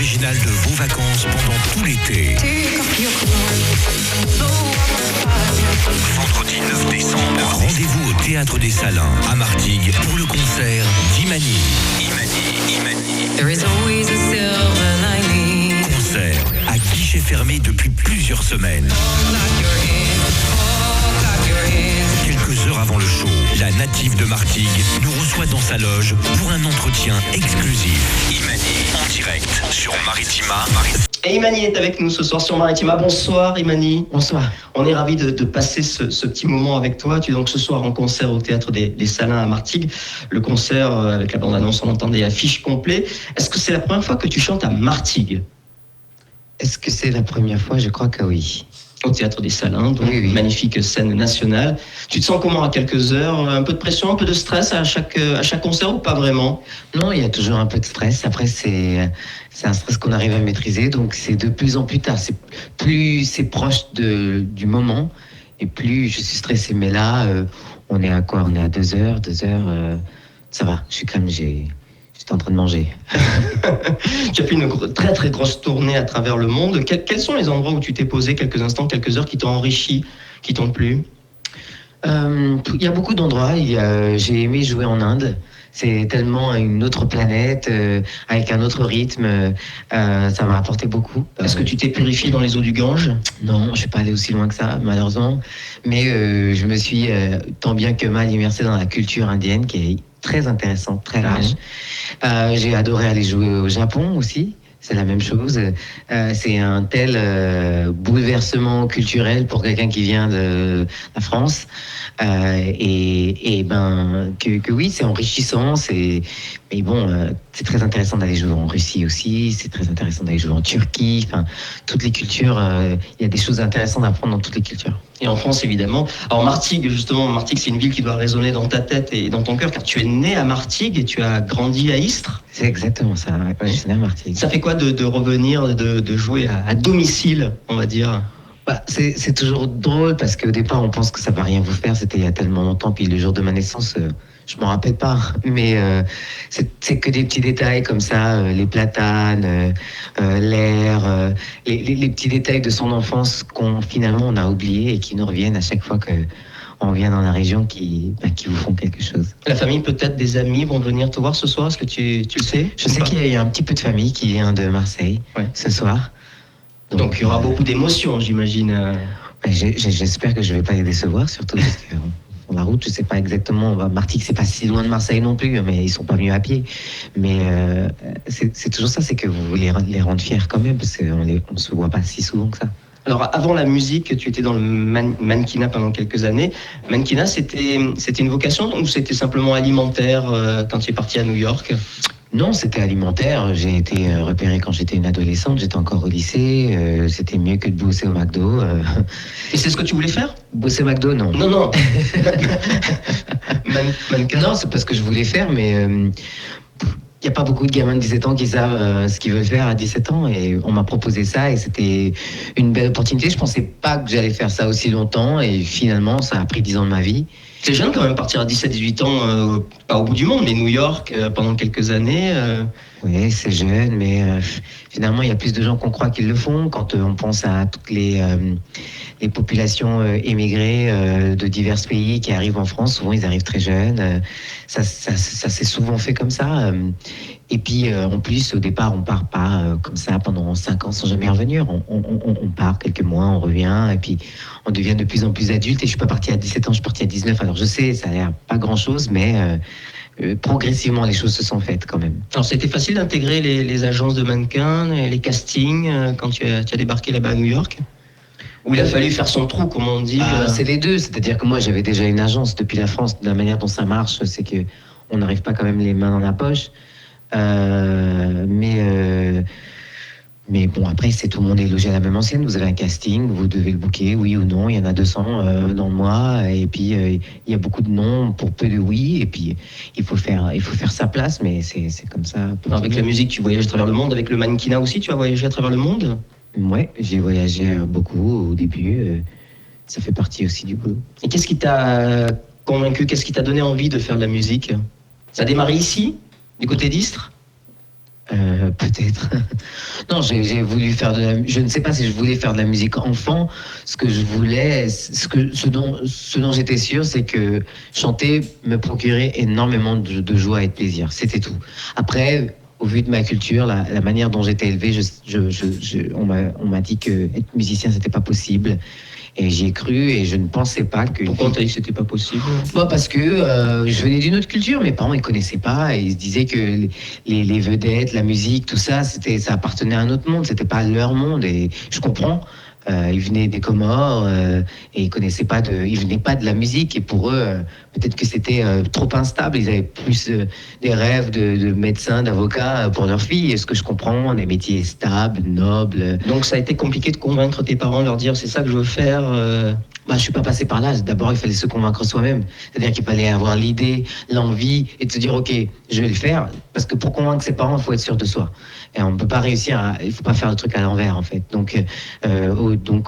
originale de vos vacances pendant tout l'été. Vendredi 9 décembre, rendez-vous au Théâtre des Salins à Martigues pour le concert d'Imani. There is always a silver lining. Concert à guichet fermé depuis plusieurs semaines. Quelques heures avant le show, la native de Martigues nous reçoit dans sa loge pour un entretien exclusif. Imani en direct sur Maritima. Et Imani est avec nous ce soir sur Maritima. Bonsoir Imani. Bonsoir. On est ravis de passer ce petit moment avec toi. Tu es donc ce soir en concert au Théâtre des Salins à Martigues. Le concert avec la bande-annonce, on entend des affiches complètes. Est-ce que c'est la première fois que tu chantes à Martigues ? Est-ce que c'est la première fois ? Je crois que oui. Au Théâtre des Salins, donc Oui. magnifique scène nationale. Tu te sens comment à quelques heures ? Un peu de pression, un peu de stress à chaque concert ou pas vraiment ? Non, il y a toujours un peu de stress. Après, c'est un stress qu'on arrive à maîtriser. Donc, c'est de plus en plus tard. Plus c'est proche du moment et plus je suis stressé. Mais là, on est à quoi ? On est à 2 heures. Ça va. Je suis calme. J'étais en train de manger. Tu as fait une très très grosse tournée à travers le monde. Quels sont les endroits où tu t'es posé quelques instants, quelques heures qui t'ont enrichi, qui t'ont plu ? Il y a beaucoup d'endroits. J'ai aimé jouer en Inde. C'est tellement une autre planète, avec un autre rythme. Ça m'a apporté beaucoup. Est-ce que tu t'es purifié dans les eaux du Gange ? Non, je ne suis pas allé aussi loin que ça, malheureusement. Mais je me suis tant bien que mal immersé dans la culture indienne, qui est très intéressante, très large. J'ai adoré aller jouer au Japon aussi. C'est la même chose. C'est un tel bouleversement culturel pour quelqu'un qui vient de la France. Que oui, c'est enrichissant. Mais bon, c'est très intéressant d'aller jouer en Russie aussi. C'est très intéressant d'aller jouer en Turquie. Enfin, toutes les cultures, il y a des choses intéressantes à apprendre dans toutes les cultures. Et en France, évidemment. Alors Martigues, justement, Martigues, c'est une ville qui doit résonner dans ta tête et dans ton cœur, car tu es né à Martigues et tu as grandi à Istres. C'est exactement ça. Ouais, je suis né à Martigues. Ça fait quoi de revenir, de jouer à domicile, on va dire ? C'est toujours drôle parce qu'au départ, on pense que ça va rien vous faire. C'était il y a tellement longtemps. Puis le jour de ma naissance, je m'en rappelle pas. Mais c'est que des petits détails comme ça, les platanes, l'air, les petits détails de son enfance qu'on finalement on a oubliés et qui nous reviennent à chaque fois que on vient dans la région qui vous font quelque chose. La famille, peut-être des amis vont venir te voir ce soir. Est-ce que tu le sais ? Je sais qu'il y a un petit peu de famille qui vient de Marseille ce soir. Donc il y aura beaucoup d'émotions, j'imagine. J'espère que je ne vais pas les décevoir, surtout parce que sur la route, je ne sais pas exactement. Martigues, c'est pas si loin de Marseille non plus, mais ils sont pas venus à pied. Mais c'est toujours ça, c'est que vous voulez les rendre fiers quand même, parce qu'on ne se voit pas si souvent que ça. Alors avant la musique, tu étais dans le mannequinat pendant quelques années. Mannequinat, c'était une vocation ou c'était simplement alimentaire quand tu es parti à New York ? Non, c'était alimentaire. J'ai été repéré quand j'étais une adolescente. J'étais encore au lycée. C'était mieux que de bosser au McDo. Et c'est ce que tu voulais faire ? Bosser au McDo, non. Non. Mannequin. Non, c'est pas ce que je voulais faire, mais il n'y a pas beaucoup de gamins de 17 ans qui savent ce qu'ils veulent faire à 17 ans. Et on m'a proposé ça et c'était une belle opportunité. Je pensais pas que j'allais faire ça aussi longtemps. Et finalement, ça a pris 10 ans de ma vie. C'est jeune quand même, partir à 17-18 ans, pas au bout du monde, mais New York pendant quelques années. Oui, c'est jeune, mais finalement, il y a plus de gens qu'on croit qu'ils le font. Quand on pense à toutes les populations émigrées de divers pays qui arrivent en France, souvent ils arrivent très jeunes. Ça s'est souvent fait comme ça. Et puis, en plus, au départ, on part pas comme ça pendant 5 ans sans jamais revenir. On part quelques mois, on revient, et puis on devient de plus en plus adulte. Et je suis pas parti à 17 ans, je suis parti à 19. Alors je sais, ça a l'air pas grand-chose, mais progressivement, les choses se sont faites quand même. Alors, c'était facile d'intégrer les agences de mannequins, les castings, quand tu as débarqué là-bas à New York ? Où il a fallu faire son trou, comme on dit. C'est les deux. C'est-à-dire que moi, j'avais déjà une agence depuis la France. De la manière dont ça marche, c'est que on n'arrive pas quand même les mains dans la poche. Mais bon, après, c'est tout le monde est logé à la même enseigne. Vous avez un casting, vous devez le booker, oui ou non. Il y en a 200 dans le mois. Et puis, il y a beaucoup de non pour peu de oui. Et puis, il faut faire sa place, mais c'est comme ça. Alors, avec la musique, tu voyages à travers le monde. Avec le mannequinat aussi, tu as voyagé à travers le monde ? Ouais, j'ai voyagé beaucoup au début. Ça fait partie aussi du boulot. Et qu'est-ce qui t'a convaincu ? Qu'est-ce qui t'a donné envie de faire de la musique ? Ça a démarré ici, du côté d'Istres ? Peut-être. Non, j'ai voulu faire je ne sais pas si je voulais faire de la musique enfant. Ce que je voulais, ce dont j'étais sûr, c'est que chanter me procurait énormément de joie et de plaisir. C'était tout. Après, au vu de ma culture, la manière dont j'étais élevé, on m'a dit que être musicien, c'était pas possible. Et j'y ai cru et je ne pensais pas que... Pourquoi on t'a dit que c'était pas possible? Parce que je venais d'une autre culture, mes parents ils connaissaient pas et ils se disaient que les vedettes, la musique, tout ça, ça appartenait à un autre monde, c'était pas leur monde et je comprends. Ils venaient des Comores et ils venaient pas de la musique et pour eux peut-être que c'était trop instable. Ils avaient plus des rêves de médecins, d'avocats pour leurs filles. Et ce que je comprends, des métiers stables, nobles. Donc ça a été compliqué de convaincre tes parents, de leur dire c'est ça que je veux faire. Je suis pas passé par là. D'abord, il fallait se convaincre soi-même. C'est-à-dire qu'il fallait avoir l'idée, l'envie et de se dire ok, je vais le faire. Parce que pour convaincre ses parents, il faut être sûr de soi. Et on ne peut pas réussir. Il faut pas faire le truc à l'envers en fait. Donc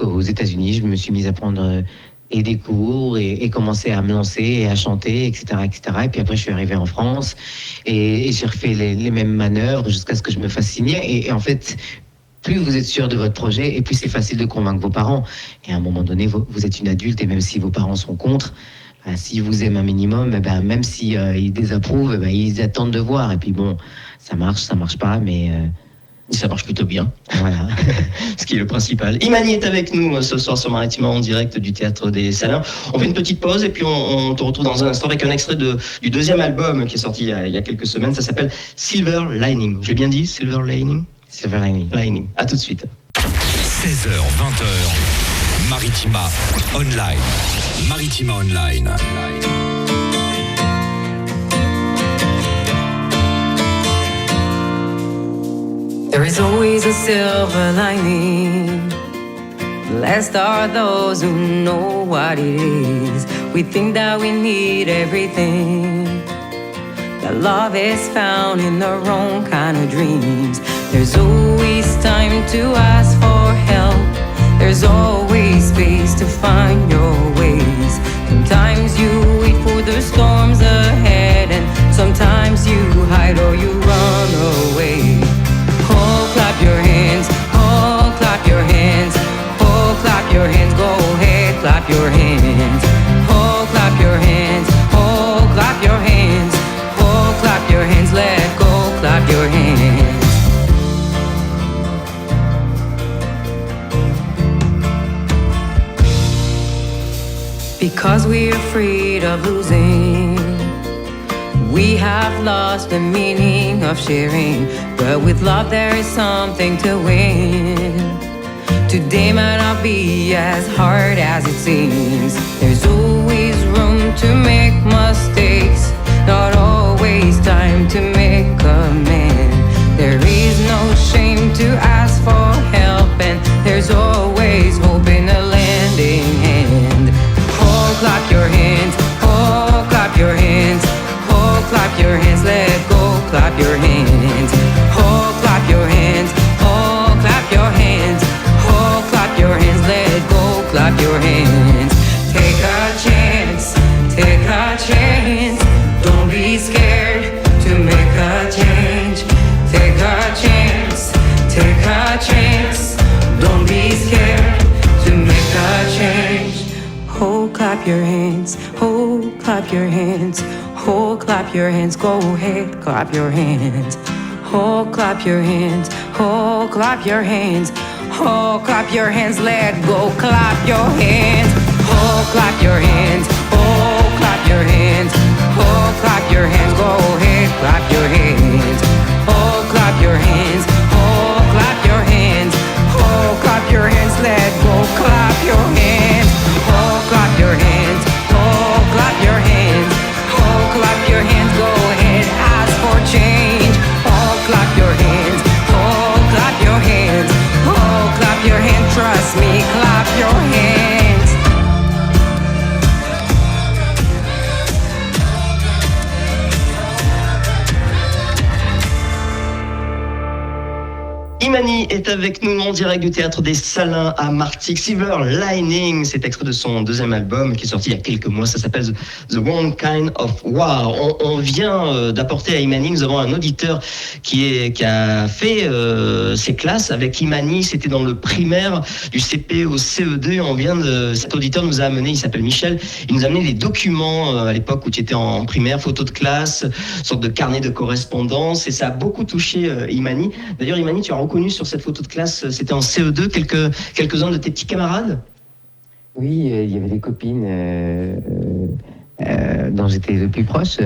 aux États-Unis, je me suis mise à prendre et des cours et commencer à me lancer et à chanter, etc., etc. Et puis après, je suis arrivé en France et j'ai refait les mêmes manœuvres jusqu'à ce que je me fasse signer. Et en fait, plus vous êtes sûr de votre projet et plus c'est facile de convaincre vos parents. Et à un moment donné, vous êtes une adulte et même si vos parents sont contre, s'ils vous aiment un minimum, même si ils désapprouvent, ils attendent de voir. Et puis bon, ça marche pas, mais... Ça marche plutôt bien. Voilà. Ce qui est le principal. Imani est avec nous ce soir sur Maritima en direct du Théâtre des Salins. On fait une petite pause et puis on te retrouve dans un instant avec un extrait du deuxième album qui est sorti il y a quelques semaines. Ça s'appelle Silver Lining. J'ai bien dit Silver Lining? Silver Lining. À tout de suite. 16h, 20h, Maritima Online. Maritima Online. There is always a silver lining. Blessed are those who know what it is. We think that we need everything. That love is found in the wrong kind of dreams. There's always time to ask for help. There's always space to find your ways. Sometimes you wait for the storms ahead, and sometimes you hide or you run away. Oh, clap your hands, oh, clap your hands, oh, clap your hands, go ahead, clap your hands. Oh, clap your hands, oh, clap your hands, oh, clap your hands, let go, clap your hands. Because we're afraid of losing, we have lost the meaning of sharing. But with love there is something to win. Today might not be as hard as it seems. There's always room to make mistakes, not always time to make amends. There is no shame to ask for help, and there's always hope in a lending hand. Oh, clap your hands, oh, clap your hands, oh, clap your hands, let go, clap your hands. Oh, clap your hands, oh, clap your hands, oh, clap your hands, let go, clap your hands. Take a chance, don't be scared to make a change. Take a chance, don't be scared to make a change. Oh, clap your hands, oh, clap your hands, oh, clap your hands, go ahead, clap your hands. Oh, clap your hands, oh, clap your hands, oh, clap your hands, let go, clap your hands. Oh, clap your hands, oh, clap your hands, oh, clap your hands, go ahead, clap your hands. Oh, clap your hands, oh, clap your hands, oh, clap your hands, let go, clap your hands. Oh, clap your hands, oh, clap your hands, oh, clap your hands, go ahead, ask for change. Oh, clap your hands, oh, clap your hands, oh, clap your hands, trust me, clap your hands. Imani est avec nous en direct du Théâtre des Salins à Martigues. Silver Lining, c'est extrait de son deuxième album qui est sorti il y a quelques mois. Ça s'appelle The One Kind of War. On vient d'apporter à Imani, nous avons un auditeur qui a fait ses classes avec Imani. C'était dans le primaire du CP au CE2. Cet auditeur nous a amené, il s'appelle Michel, il nous a amené des documents à l'époque où tu étais en primaire, photos de classe, sorte de carnet de correspondance, et ça a beaucoup touché Imani. D'ailleurs, Imani, tu as reconnu sur cette photo de classe, c'était en CE2, quelques-uns de tes petits camarades? Oui, il y avait des copines dont j'étais le plus proche.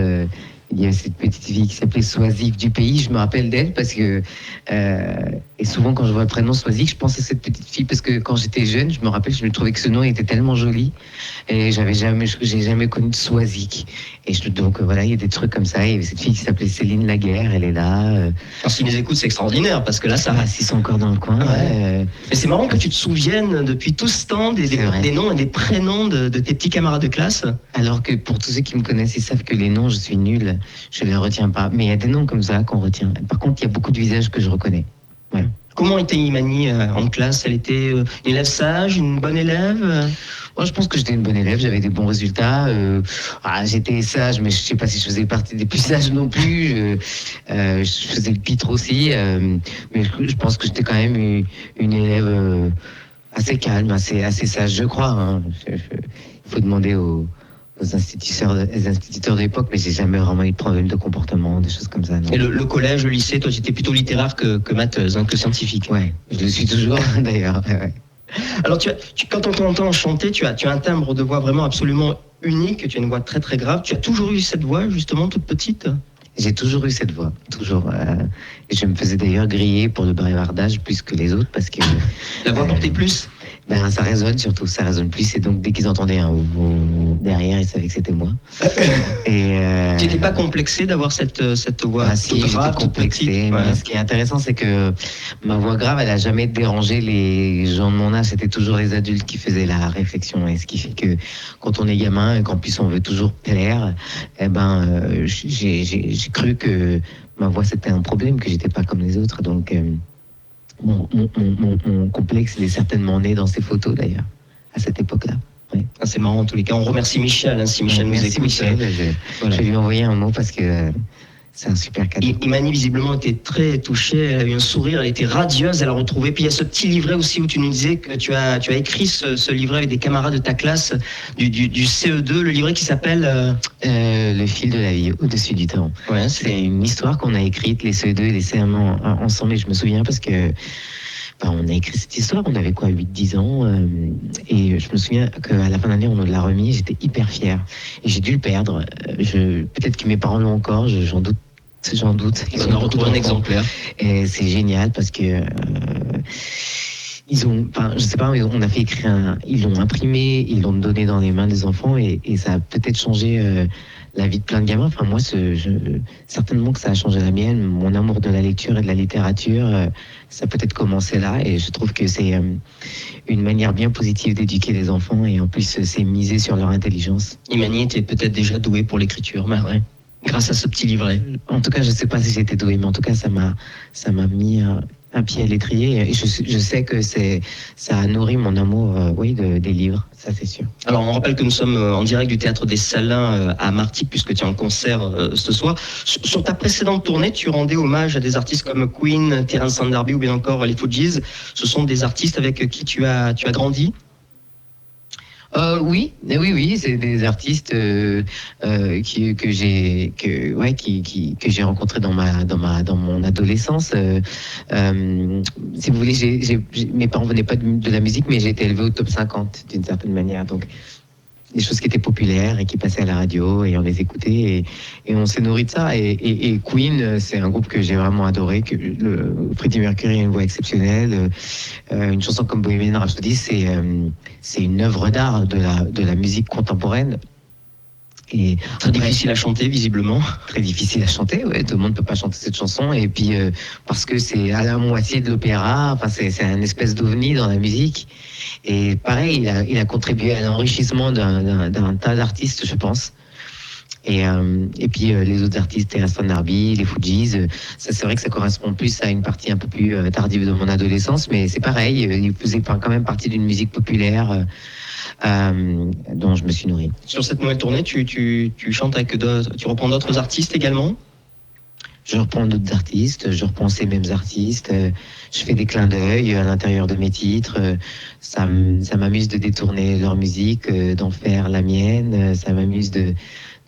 Il y avait cette petite fille qui s'appelait Soisic du pays, je me rappelle d'elle parce que et souvent quand je vois le prénom Soisic, je pense à cette petite fille parce que quand j'étais jeune, je me rappelle, je me trouvais que ce nom était tellement joli et j'ai jamais connu Soisic. Et donc voilà, il y a des trucs comme ça. Il y avait cette fille qui s'appelait Céline Laguerre, elle est là. Alors s'ils les écoutent, c'est extraordinaire parce que là, ça. S'ils sont encore dans le coin. Ouais. Mais c'est marrant que tu te souviennes depuis tout ce temps des noms et des prénoms de tes petits camarades de classe. Alors que pour tous ceux qui me connaissent, ils savent que les noms, je suis nul. Je ne les retiens pas. Mais il y a des noms comme ça qu'on retient. Par contre, il y a beaucoup de visages que je reconnais. Ouais. Comment était Imani en classe? Elle était une élève sage, une bonne élève? Moi, je pense que j'étais une bonne élève, j'avais des bons résultats. J'étais sage, mais je ne sais pas si je faisais partie des plus sages non plus. Je faisais le pitre aussi. Mais je pense que j'étais quand même une élève assez calme, assez sage, je crois. Hein. Il faut demander aux instituteurs de l'époque, mais j'ai jamais vraiment eu de problème de comportement, des choses comme ça. Non. Et le collège, le lycée, toi, tu étais plutôt littéraire que matheuse, que scientifique. Ouais, je le suis toujours d'ailleurs. Ouais. Alors, quand on t'entend chanter, tu as un timbre de voix vraiment absolument unique, tu as une voix très très grave. Tu as toujours eu cette voix, justement, toute petite? J'ai toujours eu cette voix, toujours. Et je me faisais d'ailleurs griller pour le bavardage plus que les autres parce que... La voix portait plus? Ben, ça résonne surtout, ça résonne plus. Et donc, dès qu'ils entendaient un derrière, ils savaient que c'était moi. Et tu n'étais pas complexé d'avoir cette voix si, toute grave, toute complexé. petite? Ouais. Ce qui est intéressant, c'est que ma voix grave, elle n'a jamais dérangé les gens de mon âge. C'était toujours les adultes qui faisaient la réflexion. Et ce qui fait que quand on est gamin et qu'en plus on veut toujours plaire, eh ben, j'ai cru que ma voix c'était un problème, que j'étais pas comme les autres. Donc mon complexe, il est certainement né dans ces photos d'ailleurs, à cette époque-là. Ouais. Ah, c'est marrant en tous les cas. On remercie Michel, si Michel nous écoute. Michel, je vais lui envoyer un mot parce que c'est un super cadeau. Imani visiblement était très touchée, elle a eu un sourire, elle était radieuse, elle a retrouvé. Puis il y a ce petit livret aussi où tu nous disais que tu as écrit ce livret avec des camarades de ta classe du CE2, le livret qui s'appelle Le fil de la vie au-dessus du temps. Ouais, c'est une histoire qu'on a écrite, les CE2 et les CM1 ensemble, et je me souviens parce que on a écrit cette histoire, on avait 8-10 ans, et je me souviens qu'à la fin de l'année, on nous l'a remis, j'étais hyper fier. Et j'ai dû le perdre. Peut-être que mes parents l'ont encore, j'en doute. On a retrouvé un exemplaire. Et c'est génial parce que je sais pas, on a fait écrire ils l'ont imprimé, ils l'ont donné dans les mains des enfants, et ça a peut-être changé la vie de plein de gamins. Enfin, moi, certainement que ça a changé la mienne. Mon amour de la lecture et de la littérature, ça a peut-être commencé là. Et je trouve que c'est une manière bien positive d'éduquer les enfants. Et en plus, c'est miser sur leur intelligence. Imani était peut-être déjà douée pour l'écriture, mais ouais, grâce à ce petit livret. En tout cas, je ne sais pas si j'étais douée, mais en tout cas, ça m'a mis un pied à l'étrier. Et je sais que ça a nourri mon amour des livres, ça c'est sûr. Alors on rappelle que nous sommes en direct du Théâtre des Salins à Martigues, puisque tu es en concert ce soir. Sur ta précédente tournée, tu rendais hommage à des artistes comme Queen, Terence D'Arby ou bien encore les Fugees. Ce sont des artistes avec qui tu as grandi? Oui, c'est des artistes que j'ai rencontrés dans mon adolescence. Si vous voulez, mes parents venaient pas de la musique, mais j'ai été élevé au top 50 d'une certaine manière. Donc des choses qui étaient populaires et qui passaient à la radio, et on les écoutait, et on s'est nourri de ça. Et Queen, c'est un groupe que j'ai vraiment adoré. Freddie Mercury a une voix exceptionnelle. Une chanson comme Bohemian Rhapsody, c'est une œuvre d'art de la musique contemporaine. Et très difficile à chanter, visiblement. Très difficile à chanter, ouais. Tout le monde ne peut pas chanter cette chanson. Et puis, parce que c'est à la moitié de l'opéra, enfin, c'est un espèce d'ovni dans la musique. Et pareil, il a contribué à l'enrichissement d'un tas d'artistes, je pense. Et puis les autres artistes, Teresa Narby, les Fujis, ça c'est vrai que ça correspond plus à une partie un peu plus tardive de mon adolescence, mais c'est pareil, ils faisaient quand même partie d'une musique populaire dont je me suis nourri. Sur cette nouvelle tournée, tu chantes avec d'autres, tu reprends d'autres artistes également? Je reprends d'autres artistes, je reprends ces mêmes artistes, je fais des clins d'œil à l'intérieur de mes titres, ça m'amuse de détourner leur musique, d'en faire la mienne, ça m'amuse de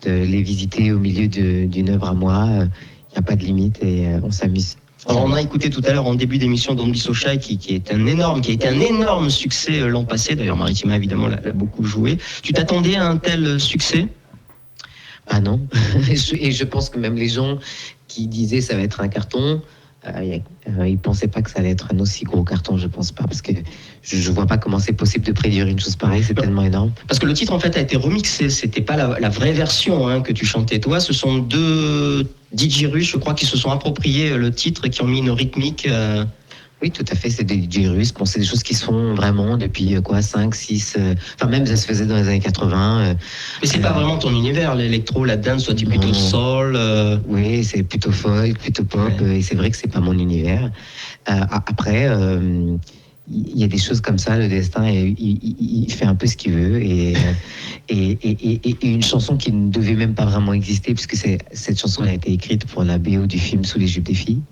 les visiter au milieu d'une œuvre à moi, il n'y a pas de limite et on s'amuse. Alors on a écouté tout à l'heure en début d'émission Don't Be So Shy qui a été un énorme succès l'an passé, d'ailleurs Maritima évidemment l'a beaucoup joué. Tu t'attendais à un tel succès? Ah non, et je pense que même les gens qui disaient ça va être un carton, ils pensaient pas que ça allait être un aussi gros carton, je pense pas, parce que je vois pas comment c'est possible de prédire une chose pareille, c'est tellement énorme. Parce que le titre en fait a été remixé, c'était pas la vraie version que tu chantais toi, ce sont deux DJ russes, je crois, qui se sont appropriés le titre et qui ont mis une rythmique. Oui, tout à fait, c'est des DJ russes. Bon, c'est des choses qui se font vraiment depuis 5, 6... Enfin, même ça se faisait dans les années 80. Mais c'est pas vraiment ton univers, l'électro, la dance, soit tu plutôt soul. Oui, c'est plutôt folk, plutôt pop, et c'est vrai que c'est pas mon univers. Après, il y a des choses comme ça, le destin, il fait un peu ce qu'il veut, et une chanson qui ne devait même pas vraiment exister, puisque cette chanson a été écrite pour la BO du film Sous les jupes des filles.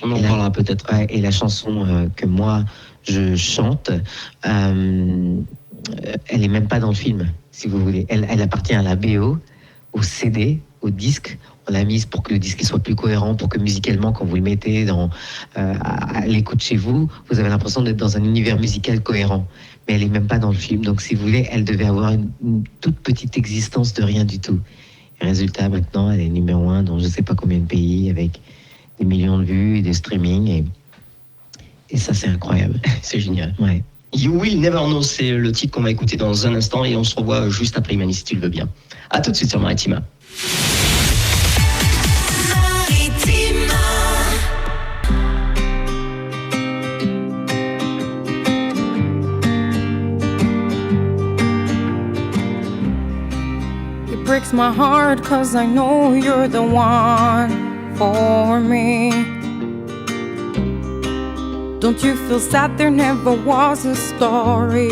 On en parlera peut-être. Et la chanson que moi je chante, elle est même pas dans le film, si vous voulez. Elle appartient à la BO, au CD, au disque. On l'a mise pour que le disque soit plus cohérent, pour que musicalement, quand vous le mettez à l'écoute chez vous, vous avez l'impression d'être dans un univers musical cohérent. Mais elle est même pas dans le film. Donc, si vous voulez, elle devait avoir une toute petite existence de rien du tout. Et résultat, maintenant, elle est numéro 1 dans je sais pas combien de pays, avec des millions de vues et des streamings, et ça c'est incroyable. C'est génial. Ouais. You Will Never Know, c'est le titre qu'on va écouter dans un instant et on se revoit juste après Imani si tu le veux bien. À tout de suite sur Maritima. It breaks my heart 'cause I know you're the one for me. Don't you feel sad? There never was a story,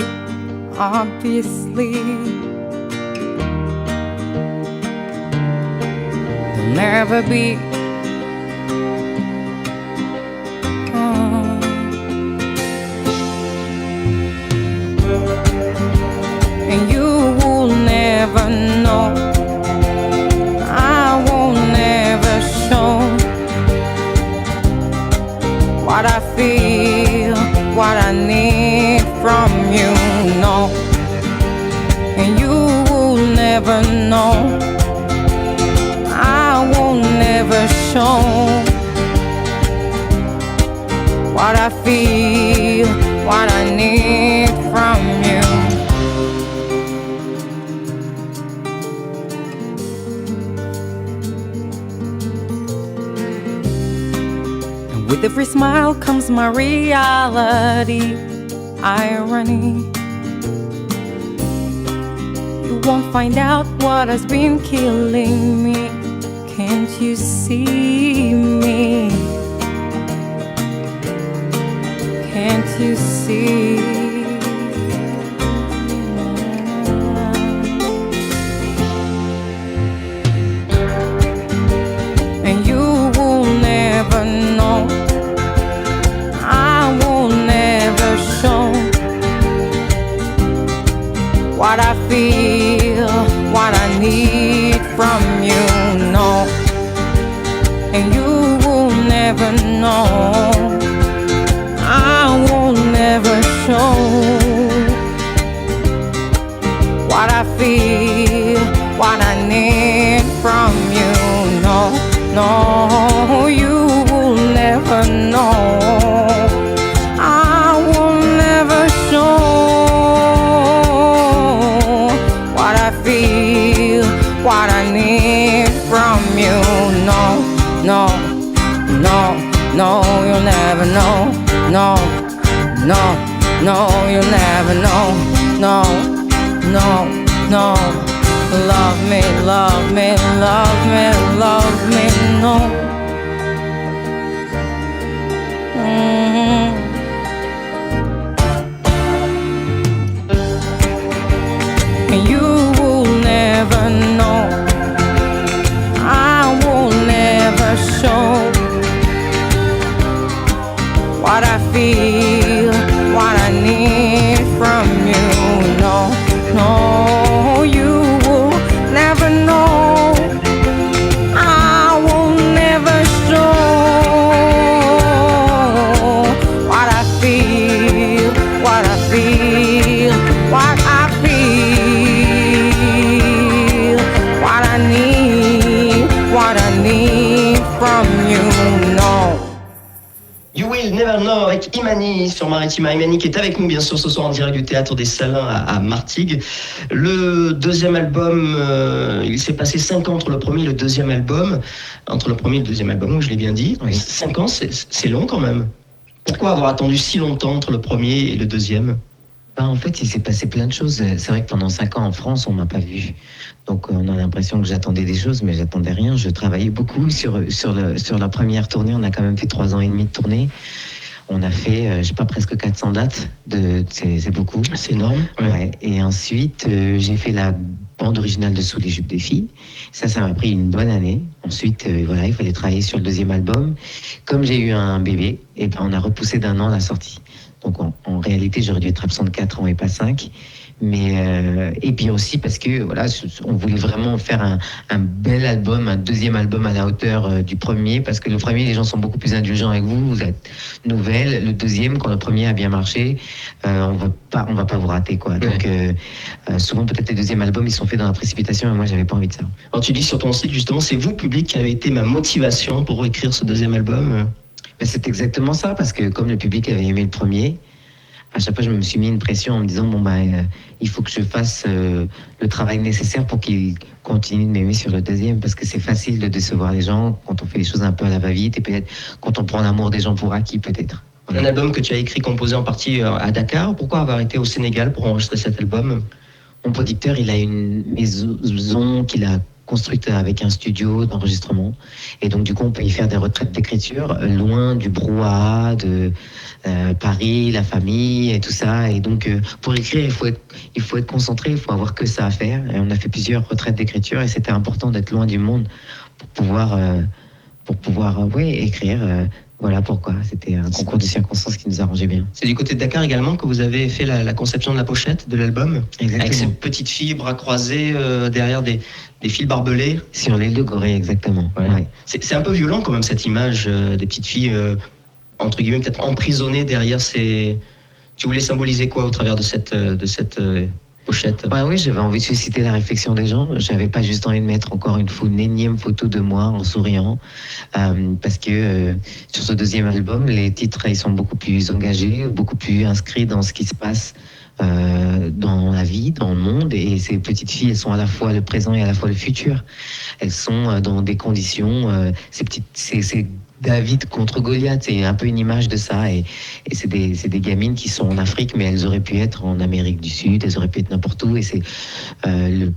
obviously. There'll never be. And you will never know. I won't never show what I feel, what I need from you, no. And you will never know. I won't never show what I feel, what I need from you. With every smile comes my reality, irony. You won't find out what has been killing me. Can't you see me? Can't you see? And you will never know. What I feel, what I need from you, no. And you will never know. I will never show what I feel, what I need from you, no. No, you will never know. I will never show what I need from you, no, no, no, no, you'll never know, no, no, no, you'll never know, no, no, no, love me, love me, love me, love me, no. You will never know, I will never show what I feel, what I need from you. No, no, you will never know, I will never show what I feel, what I feel, what I feel, what I need from you. No. You Will Never Know avec Imani sur Maritima. Imani qui est avec nous bien sûr ce soir en direct du Théâtre des Salins à Martigues. Le deuxième album, il s'est passé 5 ans entre le premier et le deuxième album. Entre le premier et le deuxième album, je l'ai bien dit. Oui. 5 ans, c'est long quand même. Pourquoi avoir attendu si longtemps entre le premier et le deuxième ? En fait, il s'est passé plein de choses. C'est vrai que pendant 5 ans en France, on m'a pas vu. Donc, on a l'impression que j'attendais des choses, mais j'attendais rien. Je travaillais beaucoup sur la première tournée. On a quand même fait 3 ans et demi de tournée. On a fait, je sais pas, presque 400 dates. C'est beaucoup. C'est énorme. Ouais. Et ensuite, j'ai fait la bande originale de Sous les jupes des filles. Ça m'a pris une bonne année. Ensuite, voilà, il fallait travailler sur le deuxième album. Comme j'ai eu un bébé, et ben, on a repoussé d'1 an la sortie. Donc en réalité, j'aurais dû être absent de 4 ans et pas 5. Mais et puis aussi parce que voilà, on voulait vraiment faire un bel album, un deuxième album à la hauteur du premier, parce que le premier, les gens sont beaucoup plus indulgents avec vous. Vous êtes nouvelle. Le deuxième, quand le premier a bien marché, on va pas vous rater quoi. Donc souvent peut-être les deuxièmes albums ils sont faits dans la précipitation, et moi j'avais pas envie de ça. Alors tu dis sur ton site justement, c'est vous public qui avez été ma motivation pour écrire ce deuxième album. C'est exactement ça, parce que comme le public avait aimé le premier, à chaque fois je me suis mis une pression en me disant il faut que je fasse le travail nécessaire pour qu'ils continuent de m'aimer sur le deuxième, parce que c'est facile de décevoir les gens quand on fait les choses un peu à la va-vite, et peut-être quand on prend l'amour des gens pour acquis peut-être. Un album que tu as écrit, composé en partie à Dakar. Pourquoi avoir été au Sénégal pour enregistrer cet album ? Mon producteur, il a une maison qu'il a construite avec un studio d'enregistrement, et donc du coup on peut y faire des retraites d'écriture loin du brouhaha de Paris, la famille et tout ça. Et donc pour écrire il faut être concentré, il faut avoir que ça à faire, et on a fait plusieurs retraites d'écriture, et c'était important d'être loin du monde pour pouvoir écrire. Voilà pourquoi, c'était un concours de circonstances qui nous arrangeait bien. C'est du côté de Dakar également que vous avez fait la conception de la pochette de l'album. Exactement. Avec ces petites filles bras croisés derrière des fils barbelés. Sur l'île de Gorée, exactement. Ouais. C'est un peu violent quand même cette image des petites filles entre guillemets peut-être emprisonnées derrière ces... Tu voulais symboliser quoi au travers de cette pochette ? Oui, j'avais envie de susciter la réflexion des gens. J'avais pas juste envie de mettre encore une énième photo de moi en souriant, parce que sur ce deuxième album, les titres ils sont beaucoup plus engagés, beaucoup plus inscrits dans ce qui se passe dans la vie, dans le monde. Et ces petites filles, elles sont à la fois le présent et à la fois le futur. Elles sont dans des conditions, c'est David contre Goliath, c'est un peu une image de ça, et c'est des gamines qui sont en Afrique, mais elles auraient pu être en Amérique du Sud, elles auraient pu être n'importe où, et c'est le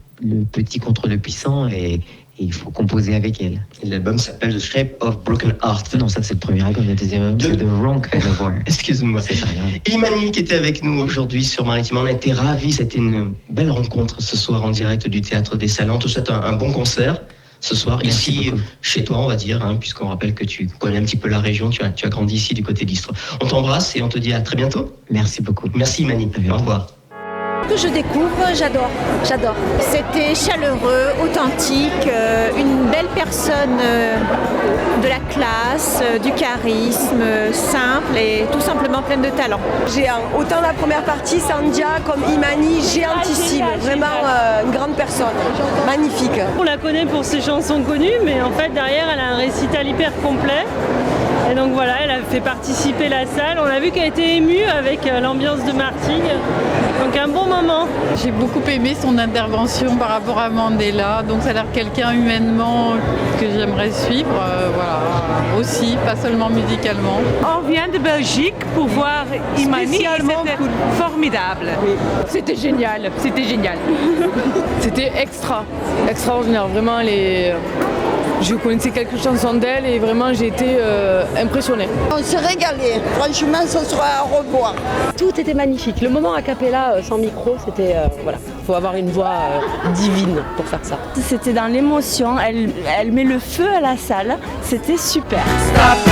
petit contre le puissant, et il faut composer avec elles. Et l'album s'appelle The Shape of Broken Heart. Non, ça c'est le premier album, le deuxième album c'est The Wrong Kind of War. Excuse-moi. C'est ça, hein. Imani qui était avec nous aujourd'hui sur Maritima, on a été ravis, c'était une belle rencontre ce soir en direct du Théâtre des Salins. On te souhaite un bon concert ce soir. Merci ici beaucoup. Chez toi on va dire, puisqu'on rappelle que tu connais un petit peu la région, tu as grandi ici du côté d'Istres. On t'embrasse et on te dit à très bientôt. Merci beaucoup. Merci Imani, au revoir. Que je découvre, j'adore. C'était chaleureux, authentique, une belle personne de la classe, du charisme, simple et tout simplement pleine de talent. Autant la première partie, Sandia, comme Imani, géantissime, vraiment une grande personne, magnifique. On la connaît pour ses chansons connues, mais en fait derrière elle a un récital hyper complet. Et donc voilà, elle a fait participer la salle. On a vu qu'elle était émue avec l'ambiance de Martigues. Donc un bon moment. J'ai beaucoup aimé son intervention par rapport à Mandela. Donc ça a l'air quelqu'un humainement que j'aimerais suivre. voilà, aussi, pas seulement musicalement. On vient de Belgique pour voir Imani, c'était formidable. Oui. C'était génial, c'était génial. C'était extraordinaire, vraiment. Je connaissais quelques chansons d'elle et vraiment j'ai été impressionnée. On s'est régalé, franchement ce sera à revoir. Tout était magnifique. Le moment a cappella sans micro, c'était voilà. Il faut avoir une voix divine pour faire ça. C'était dans l'émotion, elle met le feu à la salle, c'était super. Stop.